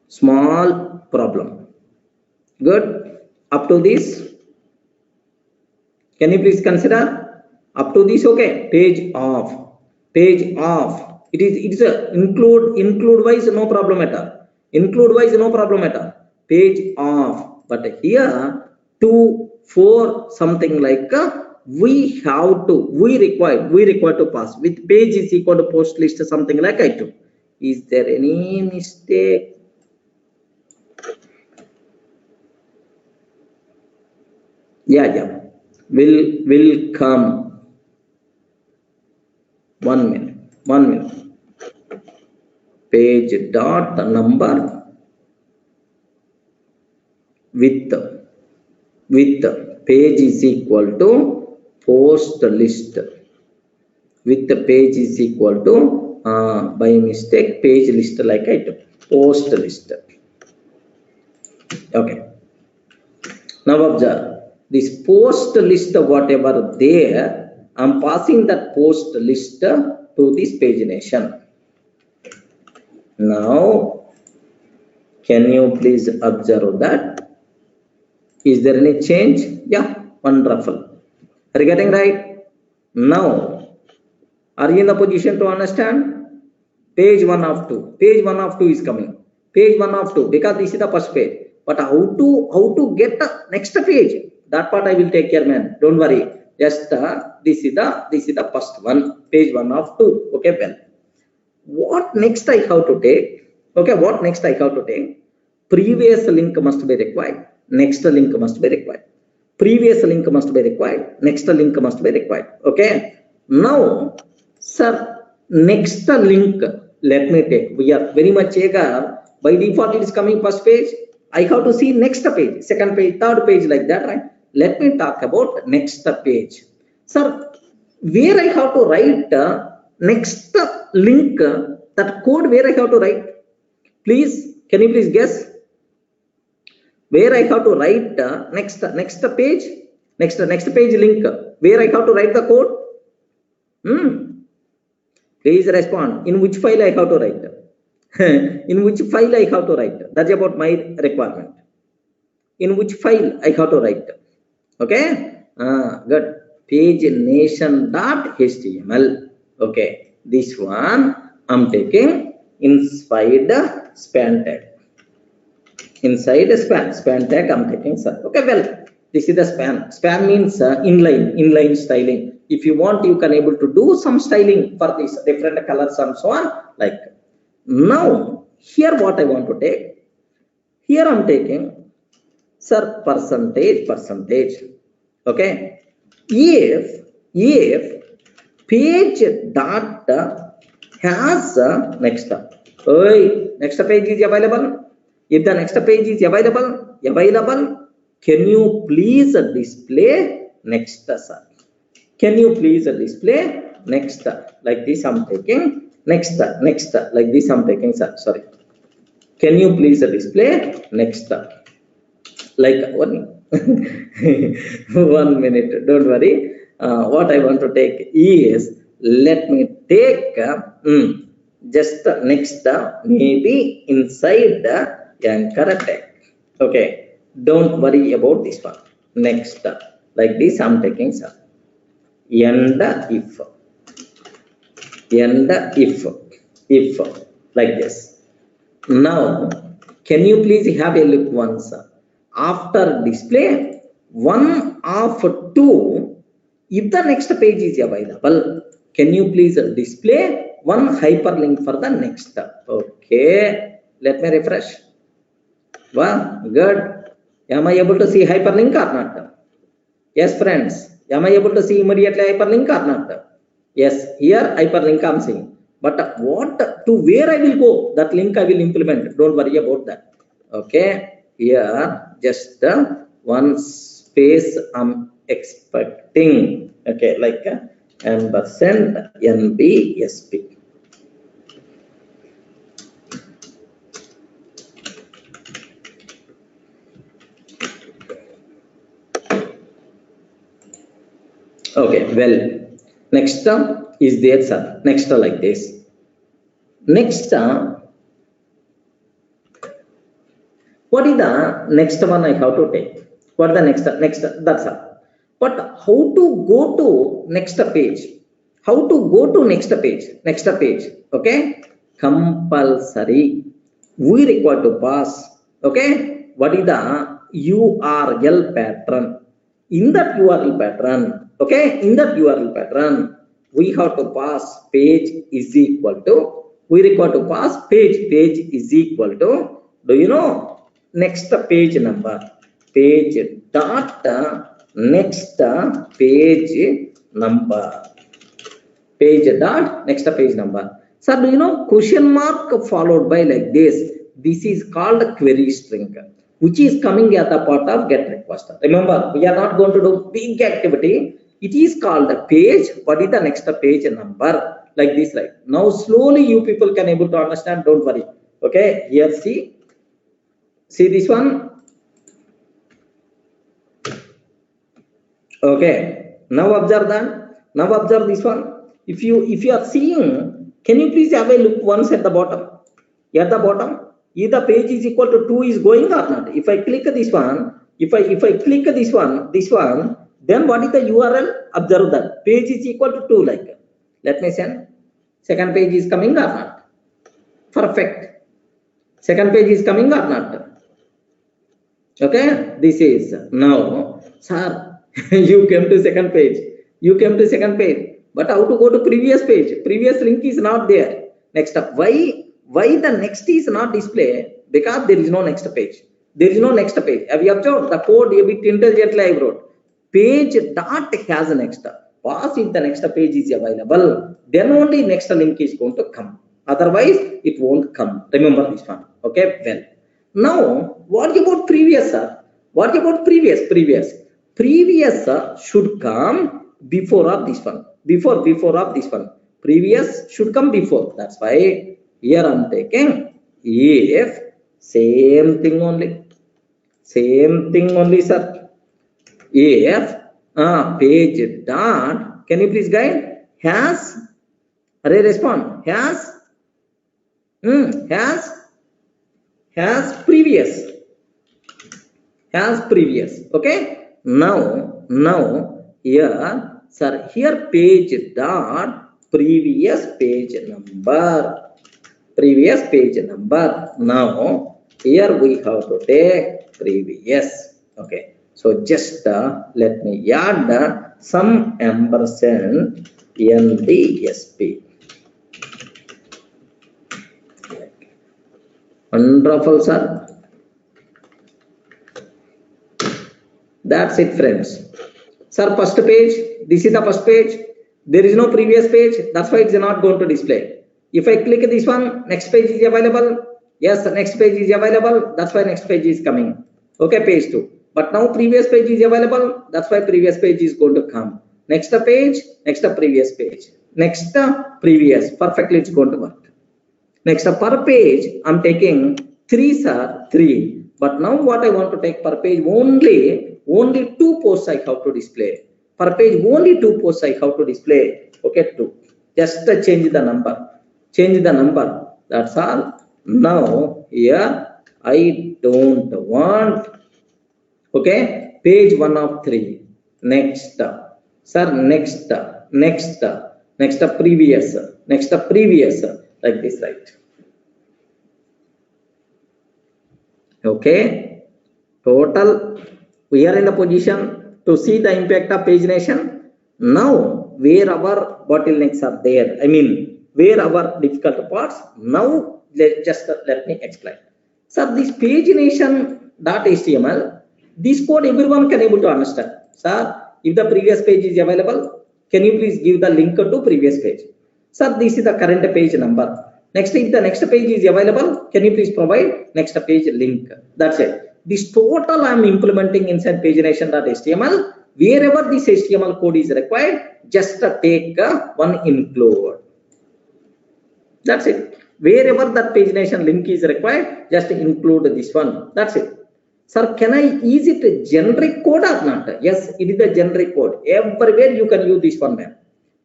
small problem. Good. Up to this, can you please consider? Up to this, okay. Page off. It is a include wise, no problem at all. Page off. But here 2, 4, something like we require to pass with page is equal to post list, something like I2. Is there any mistake? Yeah. Will come. 1 minute. Page dot number with page is equal to post list. With the page is equal to by mistake page list, like I took post list. Okay. Now observe this post list, whatever there, I'm passing that post list to this pagination. Now, can you please observe that? Is there any change? Yeah, wonderful. Are you getting right? Now, are you in the position to understand? Page 1 of 2. Page 1 of 2 is coming. Page 1 of 2, because this is the first page. But how to get the next page? That part I will take care, man. Don't worry. Just this is the first one. Page 1 of 2. Okay, well. What next I have to take? Okay, what next I have to take? Previous link must be required. Next link must be required. Previous link must be required. Next link must be required. Okay. Now, sir, next link, let me take. We are very much eager. By default, it is coming first page. I have to see next page, second page, third page, like that, right? Let me talk about next page. Sir, where I have to write next link, that code where I have to write? Please, can you please guess? Where I have to write next page, next page link, where I have to write the code? Please respond. In which file I have to write? In which file I have to write? That's about my requirement. In which file I have to write? Okay. Good. pagination.html. Okay. This one I'm taking inside span tag. Inside span tag I'm taking, sir. Okay, well, this is the span. Span means inline styling. If you want, you can able to do some styling for these different colors and so on. Like, now here what I want to take, here I'm taking, sir, percentage. Okay, if page dot has next page is available. If the next page is available, can you please display next, sir? Can you please display next? Like this I'm taking. Next, like this I'm taking, sir. Sorry. Can you please display next? Like one, 1 minute. Don't worry. What I want to take is, let me take just next, maybe inside anchor tag. Okay. Don't worry about this one. Next, like this I'm taking, sir. End if like this. Now, can you please have a look once? After display 1 of 2, if the next page is available, can you please display one hyperlink for the next? Okay, let me refresh. Wow, good. Am I able to see hyperlink or not? Yes, friends. Am I able to see immediately hyperlink or not? Yes, here hyperlink I'm seeing. But what to where I will go? That link I will implement. Don't worry about that. Okay, here just one space I'm expecting. Okay, like ampersand NBSP. Okay, well, next is there, sir. Next like this. Next, what is the next one I have to take? What is the next? That's all. But how to go to next page? How to go to next page? Next page. Okay, compulsory. We require to pass. Okay, what is the URL pattern? In that URL pattern. Okay, in that URL pattern, we have to pass page is equal to, we require to pass page is equal to, do you know, next page number, page dot next page number, page dot next page number. Sir, do you know question mark followed by like this? This is called query string, which is coming at the part of get request. Remember, we are not going to do big activity. It is called a page. What is the next page number? Like this, right? Now slowly you people can able to understand. Don't worry. Okay, here see this one. Okay, now observe that. Now observe this one. If you are seeing, can you please have a look once at the bottom? At the bottom, if the page is equal to 2 is going or not? If I click this one, if I click this one, then what is the URL? Observe that page is equal to 2. Like, let me send. Second page is coming or not? Perfect. Second page is coming or not? Okay, this is now, sir. You came to second page. You came to second page, but how to go to previous page? Previous link is not there. Next up, why the next is not displayed? Because there is no next page. There is no next page. Have you observed the code a bit intelligently I wrote? Page dot has a next. Pass if the next page is available, then only next link is going to come. Otherwise, it won't come. Remember this one. Okay, well. Now, what about previous, sir? What about previous? Previous should come before of this one. Before of this one. Previous should come before. That's why here I'm taking if same thing only. Same thing only, sir. If page dot, can you please guide? Has, array respond, has previous, okay. Now here, sir, here page dot previous page number. Now here we have to take previous. Okay, so just let me add some ampersand NDSP. Wonderful, sir. That's it, friends. Sir, first page. This is the first page. There is no previous page. That's why it's not going to display. If I click this one, next page is available. Yes, the next page is available. That's why next page is coming. Okay, page 2. But now previous page is available. That's why previous page is going to come. Next page, next previous page. Next previous. Perfectly, it's going to work. Next per page, I'm taking 3, sir, 3. But now what I want to take per page, only 2 posts I have to display. Per page, only 2 posts I have to display. Okay, 2. Just change the number. That's all. Now here I don't want. Okay, page 1 of 3. Next, sir, next previous, like this, right? Okay, total. We are in the position to see the impact of pagination. Now, where our bottlenecks are there, I mean, where our difficult parts. Now, let me explain. Sir, this pagination.html, this code everyone can able to understand. Sir, if the previous page is available, can you please give the link to previous page? Sir, this is the current page number. Next, if the next page is available, can you please provide next page link? That's it. This total I am implementing inside pagination.html. Wherever this HTML code is required, just take one include. That's it. Wherever that pagination link is required, just include this one. That's it. Sir, can I use it a generic code or not? Yes, it is a generic code. Everywhere you can use this one, man.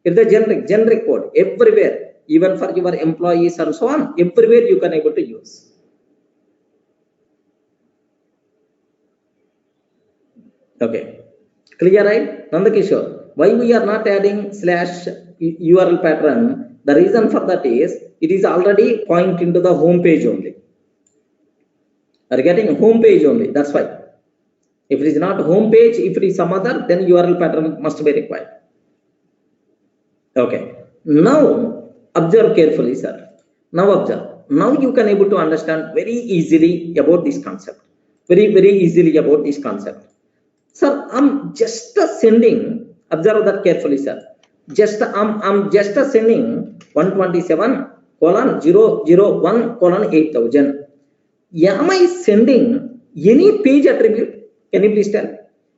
It is a generic code. Everywhere, even for your employees and so on, everywhere you can able to use. Okay, clear, right? Nandakishore, why we are not adding slash URL pattern? The reason for that is it is already pointing to the home page only. Are getting home page only? That's why. If it is not home page, if it is some other, then URL pattern must be required. Okay. Now observe carefully, sir. Now observe. Now you can able to understand very easily about this concept. Very easily about this concept. Sir, I'm just sending. Observe that carefully, sir. I'm just sending 127:001:8000. Am I sending any page attribute? Can you please tell?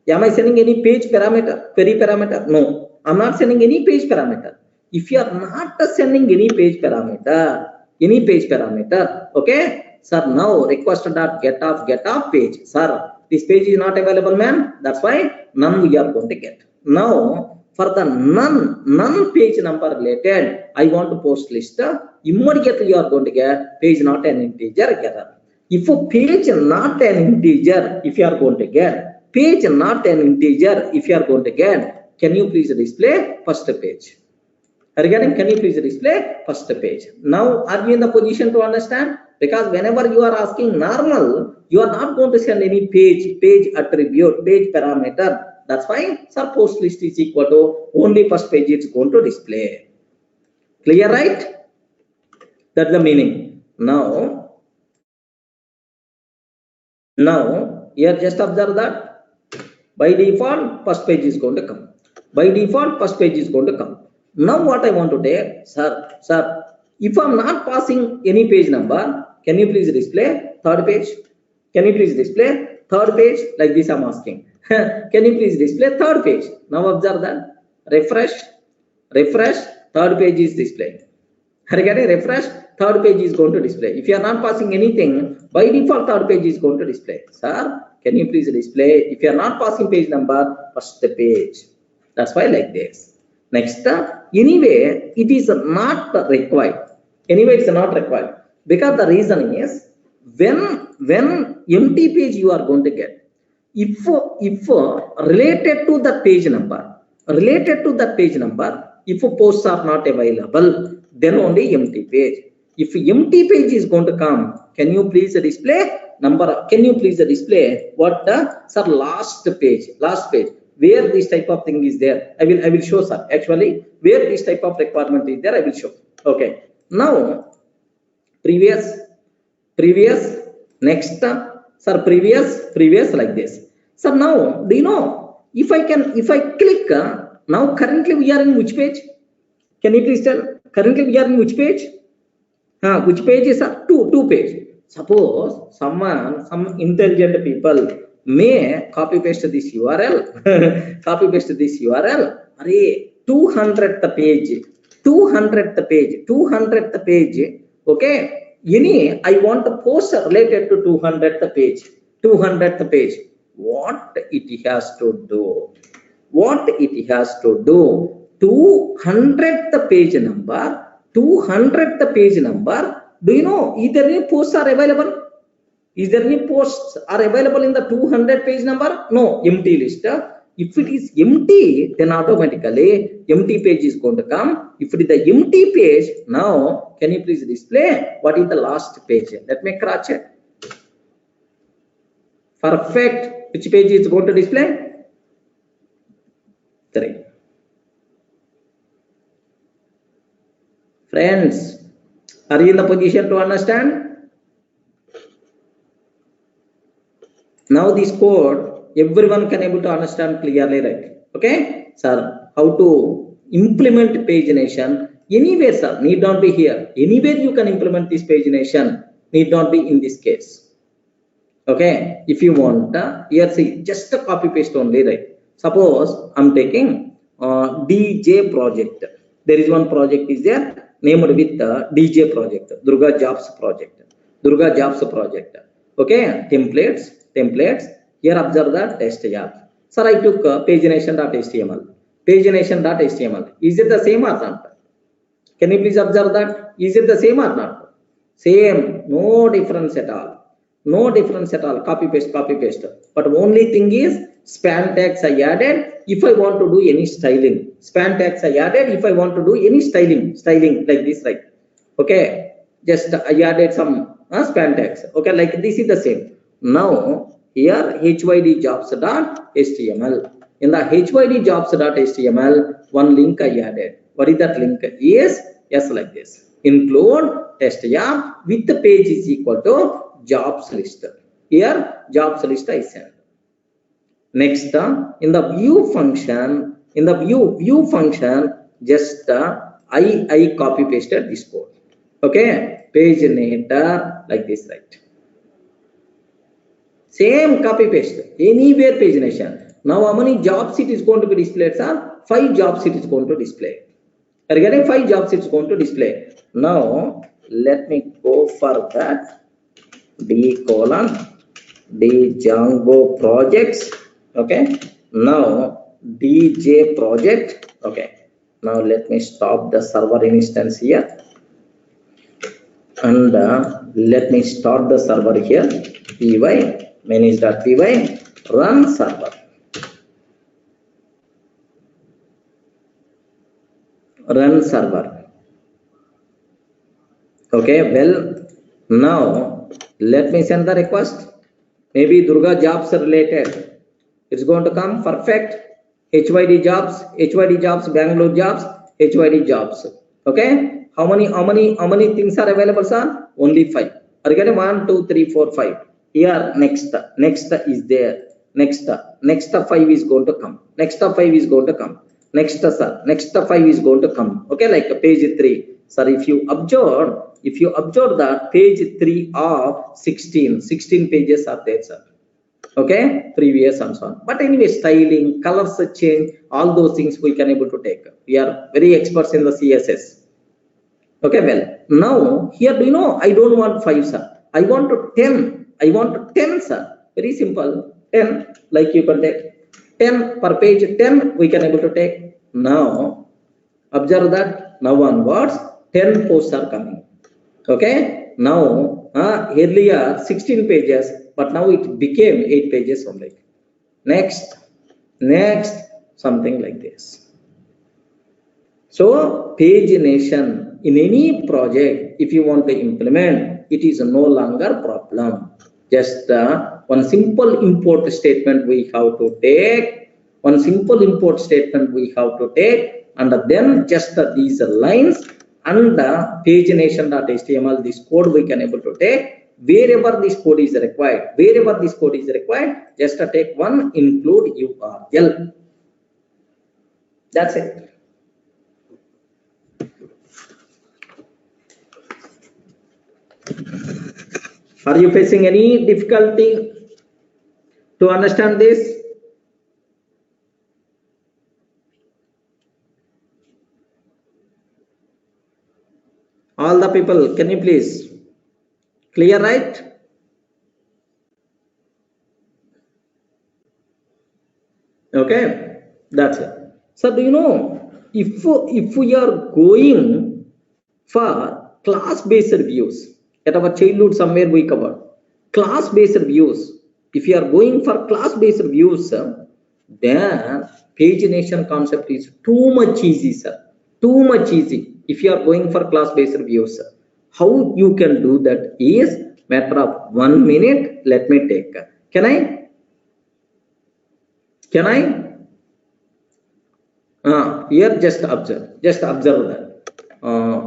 Am I sending any page parameter, query parameter? No, I'm not sending any page parameter. If you are not sending any page parameter, okay, sir, now request.getOff page. Sir, this page is not available, man. That's why none we are going to get. Now, for the none page number related, I want to post list. Immediately you are going to get page not an integer getter. If a page not an integer, if you are going to get page not an integer, if you are going to get, can you please display first page? Regarding, can you please display first page? Now, are you in the position to understand? Because whenever you are asking normal, you are not going to send any page attribute, page parameter. That's why sir post list is equal to only first page it's going to display. Clear, right? That's the meaning. Now here just observe that by default first page is going to come. By default first page is going to come. Now what I want to take, sir, if I'm not passing any page number, can you please display third page? Can you please display third page? Like this I'm asking. Can you please display third page? Now observe that. Refresh, third page is displaying. Getting refresh, third page is going to display. If you are not passing anything, by default third page is going to display. Sir, can you please display? If you are not passing page number, first page. That's why like this. Next, anyway, it is not required. Anyway, it's not required. Because the reason is, when empty page you are going to get, if related to the page number, if posts are not available, then only empty page. If empty page is going to come, can you please display number? Can you please display what the sir last page, where this type of thing is there? I will show, sir. Actually, where this type of requirement is there, I will show. Okay. Now, previous, next, sir, previous like this. So now, do you know, if I click, now currently we are in which page? Can you please tell? Currently we are in which page? Which page is a two page? Suppose some intelligent people may copy paste this URL. Copy paste this URL. Array 200th page. 200th page. Okay. I want to post related to 200th page. 200th page. What it has to do? 200th page number. Do you know either any posts are available? Is there any posts are available in the 200 page number? No, empty list. If it is empty, then automatically empty page is going to come. If it is the empty page, now can you please display what is the last page? Let me cross check. Perfect. Which page is going to display? 3. Friends, are you in the position to understand? Now this code, everyone can able to understand clearly, right? Okay, sir, how to implement pagination? Anywhere, sir, need not be here. Anywhere you can implement this pagination, need not be in this case. Okay, if you want, here see, just a copy paste only, right? Suppose I'm taking DJ project. There is one project is there named with DJ project, Durga Jobs project. Okay, templates. Here observe the test app. Sir, I took pagination.html. Is it the same or not? Can you please observe that? Is it the same or not? Same, no difference at all. Copy paste. But only thing is span tags I added if I want to do any styling. Span tags I added if I want to do any styling like this, right? Okay, just I added some span tags. Okay, like this is the same. Now here hyd jobs.html. In the hyd jobs.html, one link I added. What is that link? Yes, like this. Include test app with the page is equal to jobs list. Here jobs list I send. Next, in the view function, just I copy pasted this code. Okay, paginator like this, right? Same copy paste, anywhere pagination. Now how many jobs it is going to be displayed, sir? 5 jobs it is going to display. Are you getting 5 jobs it's going to display? Now let me go for that. D Django projects. Okay, now DJ project. Okay, now let me stop the server instance here and let me start the server here. Py manage.py run server. run server. Okay, well, now let me send the request. Maybe Durga jobs related. It's going to come perfect. HYD jobs, Bangalore jobs, HYD jobs. Okay, how many things are available, sir? Only 5. Are you getting 1 2 3 4 5? Here next is there. Next 5 is going to come. Next 5 is going to come. Next, sir, next 5 is going to come. Okay, like page 3. Sir, if you observe that page 3 of 16 pages are there, sir. Okay, previous and so on. But anyway, styling, colors change, all those things we can able to take. We are very experts in the CSS. Okay, well, now here, do you know, I don't want 5, sir. I want to 10. I want 10, sir. Very simple. 10, like you can take 10 per page. 10 we can able to take. Now observe that now onwards 10 posts are coming. Okay, now earlier 16 pages, but now it became 8 pages only. Next, something like this. So pagination in any project, if you want to implement, it is no longer problem. Just one simple import statement we have to take. One simple import statement we have to take, and then just these lines and pagination.html, this code we can able to take. Wherever this code is required, just take one, include URL. That's it. Are you facing any difficulty to understand this? All the people, can you please clear, right? Okay, that's it. So do you know, if we are going for class-based views, at our childhood somewhere we covered class-based views. If you are going for class-based views, then pagination concept is too much easy, sir. Too much easy. If you are going for class-based views, how you can do that is matter of 1 minute. Let me take. Can I? Here just observe that.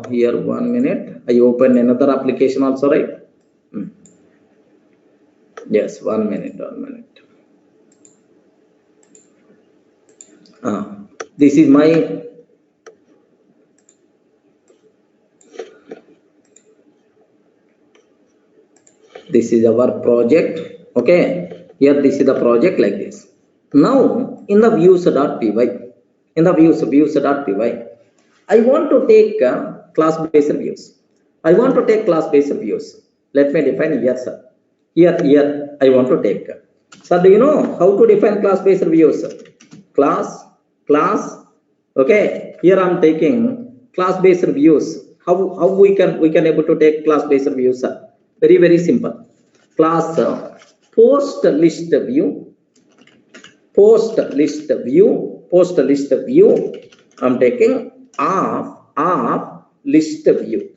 Here 1 minute. I open another application also, right? Yes, 1 minute. This is my this is our project. Okay, here this is the project like this. Now in the views.py, I want to take class-based views. Let me define here, sir. Here I want to take. Sir, do you know how to define class-based views? Class. Okay, here I'm taking class-based views. How we can able to take class-based views, sir? Very simple. Class post list view. I'm taking of list view.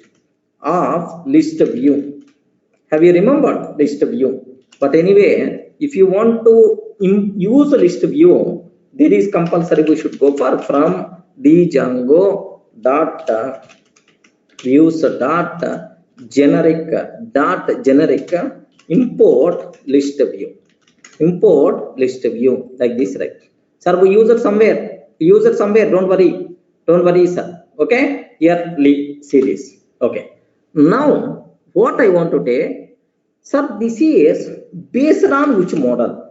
Have you remembered list view? But anyway, if you want to use list view, there is compulsory we should go for from Django dot views dot generic import list view like this, right? Sir, we use it somewhere. Don't worry, sir. Okay, here see this. Okay, now what I want to take, sir, this is based on which model?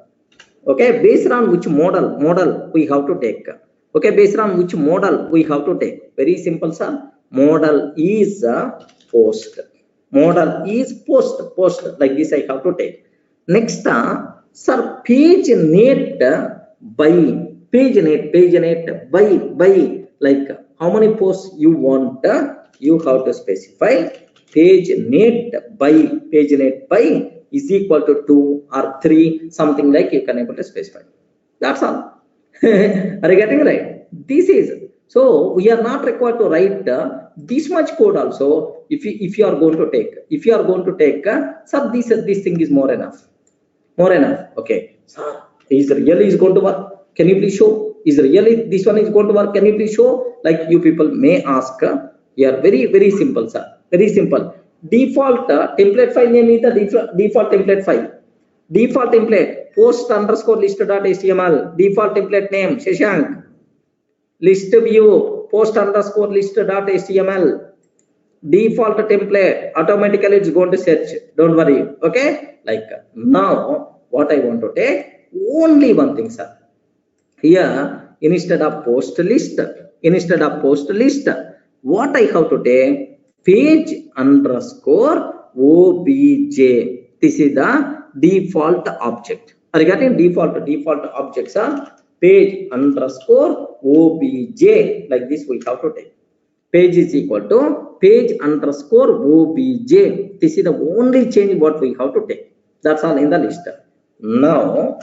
Okay, based on which model we have to take. Okay, based on which model we have to take. Very simple, sir. Model is post. Post like this I have to take. Next, sir, page net by like how many posts you want, you have to specify. Page net by is equal to 2 or 3, something like you can able to specify. That's all. Are you getting right? This is So we are not required to write this much code also. If you are going to take, sir, this thing is more enough. More enough. Okay. Sir, is really is going to work? Can you please show? Is really this one is going to work? Can you please show? Like you people may ask. Yeah, very simple, sir. Very simple. Default template file name is the default template file. Default template post underscore list.html. Default template name Shashank. List view post underscore list.html. Default template automatically it's going to search. Don't worry. Okay. Like now, what I want to take only one thing, sir. Here instead of post list, what I have to take page underscore obj. This is the default object. Are you getting default objects are page underscore obj. Like this we have to take. Page is equal to page underscore obj. This is the only change what we have to take. That's all in the list. Now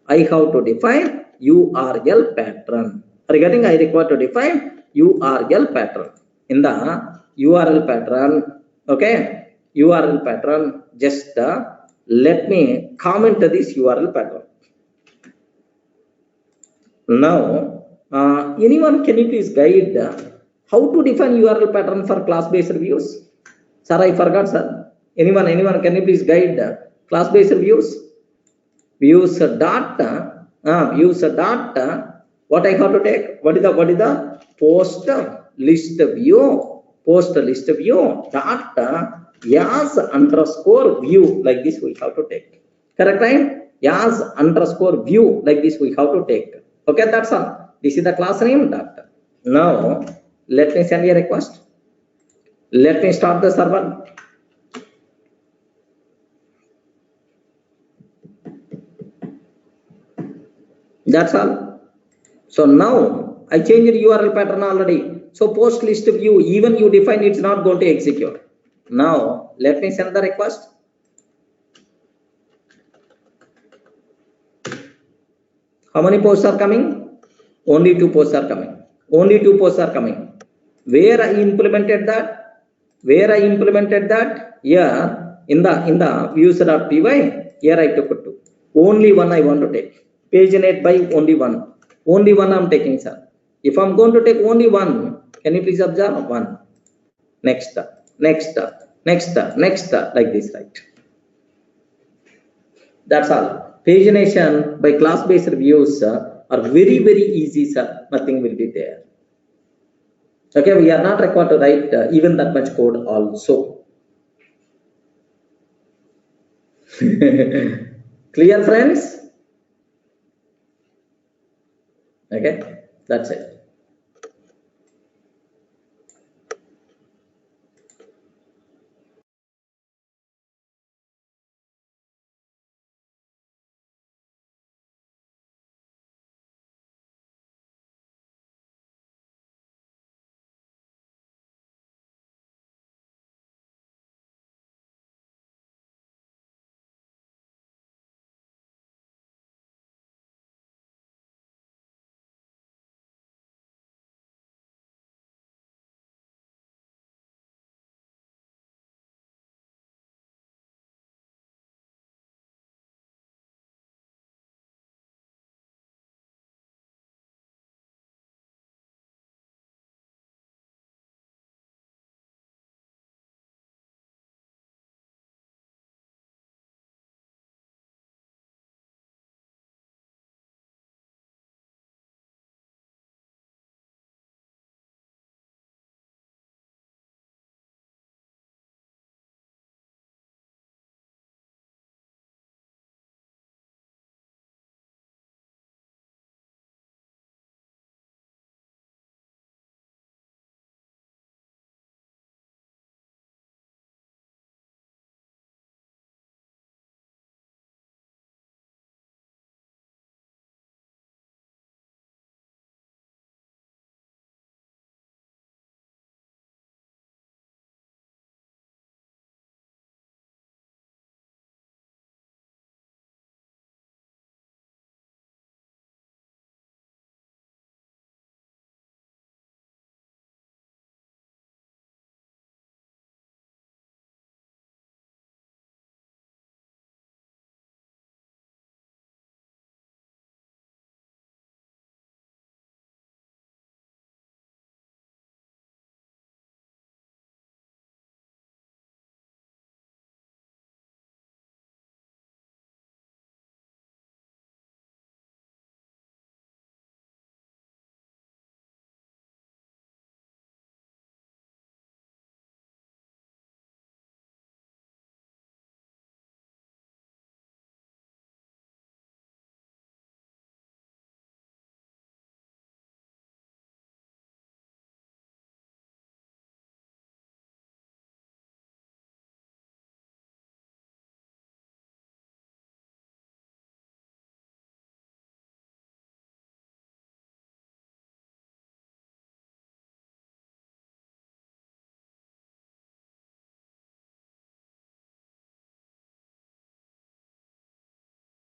I have to define URL pattern. Regarding I require to define URL pattern. In the URL pattern, okay, URL pattern, just let me comment this URL pattern. Now, anyone can you please guide how to define URL pattern for class-based views? Sir, I forgot, sir. Anyone can you please guide class-based views? Views dot what I have to take? What is the post list view dot as underscore view, like this we have to take. Correct, right? As underscore view, like this we have to take. Okay, that's all. This is the class name dot. Now let me send a request. Let me start the server. That's all. So now I changed the URL pattern already. So post list view, even you define, it's not going to execute. Now let me send the request. How many posts are coming? Only 2 posts are coming. Only 2 posts are coming. Where I implemented that? Here in the views.py, here I took 2. Only one I want to take. Page net by only one. Only one I'm taking, sir. If I'm going to take only one, can you please observe? One. Next, like this, right? That's all. Pagination by class-based views are very easy, sir. Nothing will be there. Okay, we are not required to write even that much code also. Clear, friends? Okay, that's it.